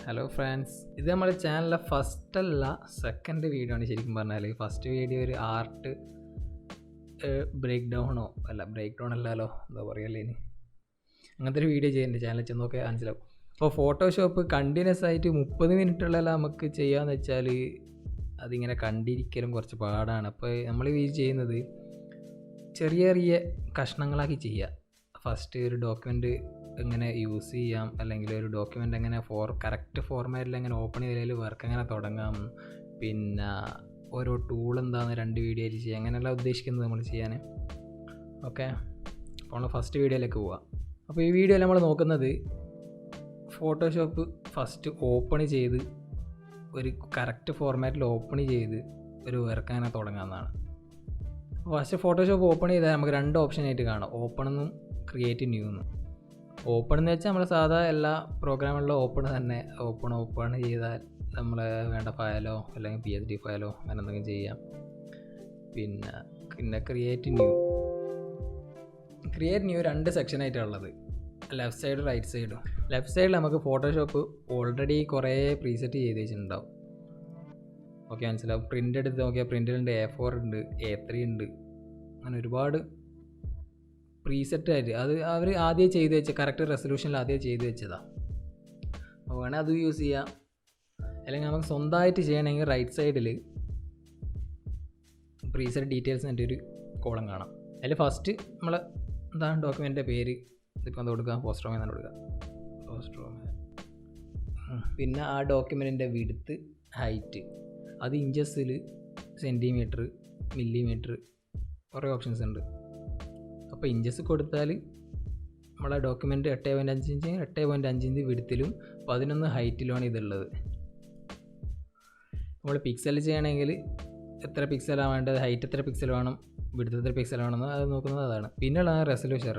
Hello friends, ഇത് നമ്മുടെ ചാനലിലെ ഫസ്റ്റ് അല്ല സെക്കൻഡ് വീഡിയോ ആണ്. ശരിക്കും പറഞ്ഞാൽ ഫസ്റ്റ് വീഡിയോ ഒരു ആർട്ട് ബ്രേക്ക് ഡൗണോ ബ്രേക്ക് ഡൗൺ അല്ലല്ലോ, എന്താ പറയല്ലേ, ഇനി അങ്ങനത്തെ ഒരു വീഡിയോ ചെയ്യുന്നുണ്ട്. ചാനലിൽ ചെന്നൊക്കെ മനസ്സിലാവും. അപ്പോൾ ഫോട്ടോഷോപ്പ് കണ്ടിന്യൂസ് ആയിട്ട് 30 മിനിറ്റുള്ളതെല്ലാം നമുക്ക് ചെയ്യാമെന്ന് വെച്ചാൽ അതിങ്ങനെ കണ്ടിരിക്കലും കുറച്ച് പാടാണ്. അപ്പോൾ നമ്മൾ ഈ ചെയ്യുന്നത് ചെറിയ ചെറിയ കഷ്ണങ്ങളാക്കി ചെയ്യുക. ഫസ്റ്റ് ഒരു ഡോക്യുമെൻറ്റ് എങ്ങനെ യൂസ് ചെയ്യാം, അല്ലെങ്കിൽ ഒരു ഡോക്യുമെൻ്റ് എങ്ങനെ കറക്റ്റ് ഫോർമാറ്റിൽ എങ്ങനെ ഓപ്പൺ ചെയ്തതിൽ വർക്ക് എങ്ങനെ തുടങ്ങാം, പിന്നെ ഓരോ ടൂൾ എന്താണെന്ന് 2 വീഡിയോയിൽ ചെയ്യാം, അങ്ങനെയല്ല ഉദ്ദേശിക്കുന്നത് നമ്മൾ ചെയ്യാൻ. ഓക്കെ, അപ്പോൾ നമ്മൾ ഫസ്റ്റ് വീഡിയോയിലേക്ക് പോവാം. അപ്പോൾ ഈ വീഡിയോയിൽ നമ്മൾ നോക്കുന്നത് ഫോട്ടോഷോപ്പ് ഫസ്റ്റ് ഓപ്പൺ ചെയ്ത് ഒരു കറക്റ്റ് ഫോർമാറ്റിൽ ഓപ്പൺ ചെയ്ത് ഒരു വർക്ക് അങ്ങനെ തുടങ്ങാമെന്നാണ്. ഫസ്റ്റ് ഫോട്ടോഷോപ്പ് ഓപ്പൺ ചെയ്താൽ നമുക്ക് 2 ഓപ്ഷനായിട്ട് കാണാം, ഓപ്പൺ എന്നും ക്രിയേറ്റ് ന്യൂ എന്നും. ഓപ്പൺ എന്ന് വെച്ചാൽ നമ്മൾ സാധാ എല്ലാ പ്രോഗ്രാമുകളിലും ഓപ്പൺ തന്നെ. ഓപ്പൺ ചെയ്താൽ നമ്മൾ വേണ്ട ഫയലോ അല്ലെങ്കിൽ PSD ഫയലോ അങ്ങനെ എന്തെങ്കിലും ചെയ്യാം. പിന്നെ ക്രിയേറ്റ് ന്യൂ 2 സെക്ഷനായിട്ടുള്ളത്, ലെഫ്റ്റ് സൈഡും റൈറ്റ് സൈഡും. ലെഫ്റ്റ് സൈഡിൽ നമുക്ക് ഫോട്ടോഷോപ്പ് ഓൾറെഡി കുറേ പ്രീസെറ്റ് ചെയ്ത് വെച്ചിട്ടുണ്ടാവും. ഓക്കെ, മനസ്സിലാവും. പ്രിൻ്റ് എടുത്ത് നോക്കിയാൽ പ്രിൻ്റിലുണ്ട്, A4 ഉണ്ട്, A3 ഉണ്ട്, അങ്ങനെ ഒരുപാട് പ്രീസെറ്റ് ആയിട്ട് അത് അവർ ആദ്യം ചെയ്ത് വെച്ച കറക്റ്റ് റെസൊല്യൂഷനിൽ ആദ്യം ചെയ്ത് വെച്ചതാണ്. അപ്പോൾ വേണേൽ അത് യൂസ് ചെയ്യാം. അല്ലെങ്കിൽ നമുക്ക് സ്വന്തമായിട്ട് ചെയ്യണമെങ്കിൽ റൈറ്റ് സൈഡിൽ പ്രീസെറ്റ് ഡീറ്റെയിൽസ് എൻ്റെ ഒരു കോളം കാണാം. അതിൽ ഫസ്റ്റ് നമ്മൾ എന്താണ് ഡോക്യുമെൻ്റിൻ്റെ പേര്, ഇതിപ്പോൾ എന്താ കൊടുക്കുക, പോസ്റ്ററോമ എന്നാണ് കൊടുക്കുക, പോസ്റ്ററോമ. പിന്നെ ആ ഡോക്യുമെൻറ്റിൻ്റെ വിഡ്ത്ത്, ഹൈറ്റ്, അത് ഇഞ്ചസിൽ, സെൻറ്റിമീറ്റർ, മില്ലിമീറ്റർ, കുറേ ഓപ്ഷൻസ് ഉണ്ട്. അപ്പോൾ ഇഞ്ചസ് കൊടുത്താൽ നമ്മളെ ഡോക്യുമെൻറ്റ് 8.5 ഇഞ്ച് 8.5 ഇഞ്ച് വിഡ്ത്തിലും 11 ഹൈറ്റിലുമാണ് ഇതുള്ളത്. നമ്മൾ പിക്സൽ ചെയ്യണമെങ്കിൽ എത്ര പിക്സലാണ് വേണ്ടത്, ഹൈറ്റ് എത്ര പിക്സൽ വേണം, വിഡ്ത്ത് എത്ര പിക്സൽ വേണമെന്ന് അത് നോക്കുന്നത് അതാണ്. പിന്നെയുള്ള റെസൊല്യൂഷൻ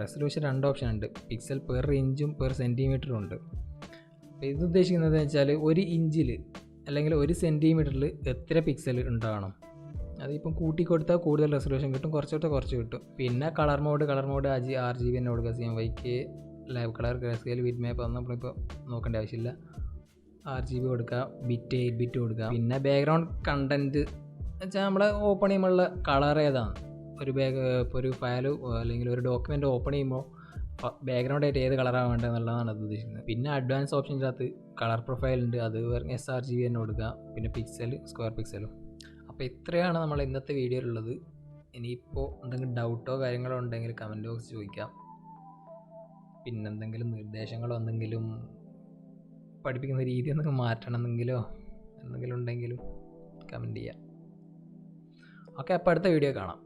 2 ഓപ്ഷൻ ഉണ്ട്, പിക്സൽ പെർ ഇഞ്ചും പെർ സെൻറ്റിമീറ്ററും ഉണ്ട്. അപ്പോൾ ഇത് ഉദ്ദേശിക്കുന്നത് വെച്ചാൽ 1 ഇഞ്ചിൽ അല്ലെങ്കിൽ 1 സെൻറ്റിമീറ്ററിൽ എത്ര പിക്സൽ ഉണ്ടാകണം. അതിപ്പം കൂട്ടി കൊടുത്താൽ കൂടുതൽ റെസൊല്യൂഷൻ കിട്ടും, കുറച്ച് കിട്ടും. പിന്നെ കളർ മോഡ് RGB തന്നെ കൊടുക്കുക, CMYK, live colour, greyscale, bit മാപ്പ് ഒന്നും നമ്മളിപ്പോൾ നോക്കേണ്ട ആവശ്യമില്ല. RGB കൊടുക്കുക, ബിറ്റ് 8 ബിറ്റ് കൊടുക്കുക. പിന്നെ ബാക്ക്ഗ്രൗണ്ട് കണ്ടൻറ്റ് വെച്ചാൽ നമ്മളെ ഓപ്പൺ ചെയ്യുമ്പോഴുള്ള കളർ ഏതാണ്, ഇപ്പോൾ ഒരു ഫയൽ അല്ലെങ്കിൽ ഒരു ഡോക്യുമെൻ്റ് ഓപ്പൺ ചെയ്യുമ്പോൾ ബാക്ക്ഗ്രൗണ്ട് ആയിട്ട് ഏത് കളറാണ് വേണ്ടത് എന്നുള്ളതാണ് അത് ഉദ്ദേശിക്കുന്നത്. പിന്നെ അഡ്വാൻസ് ഓപ്ഷൻ്റെ അകത്ത് കളർ പ്രൊഫൈൽ ഉണ്ട്, അത് sRGB തന്നെ കൊടുക്കുക. പിന്നെ പിക്സൽ, സ്ക്വയർ പിക്സലും. അപ്പോൾ ഇത്രയാണ് നമ്മൾ ഇന്നത്തെ വീഡിയോയിലുള്ളത്. ഇനിയിപ്പോൾ എന്തെങ്കിലും ഡൗട്ടോ കാര്യങ്ങളോ ഉണ്ടെങ്കിൽ കമൻറ്റ് ബോക്സ് ചോദിക്കാം. പിന്നെന്തെങ്കിലും നിർദ്ദേശങ്ങളോ എന്തെങ്കിലും പഠിപ്പിക്കുന്ന രീതി എന്തെങ്കിലും മാറ്റണമെന്നെങ്കിലോ എന്തെങ്കിലും ഉണ്ടെങ്കിലും കമൻറ്റ് ചെയ്യാം. ഓക്കെ, അപ്പോൾ അടുത്ത വീഡിയോ കാണാം.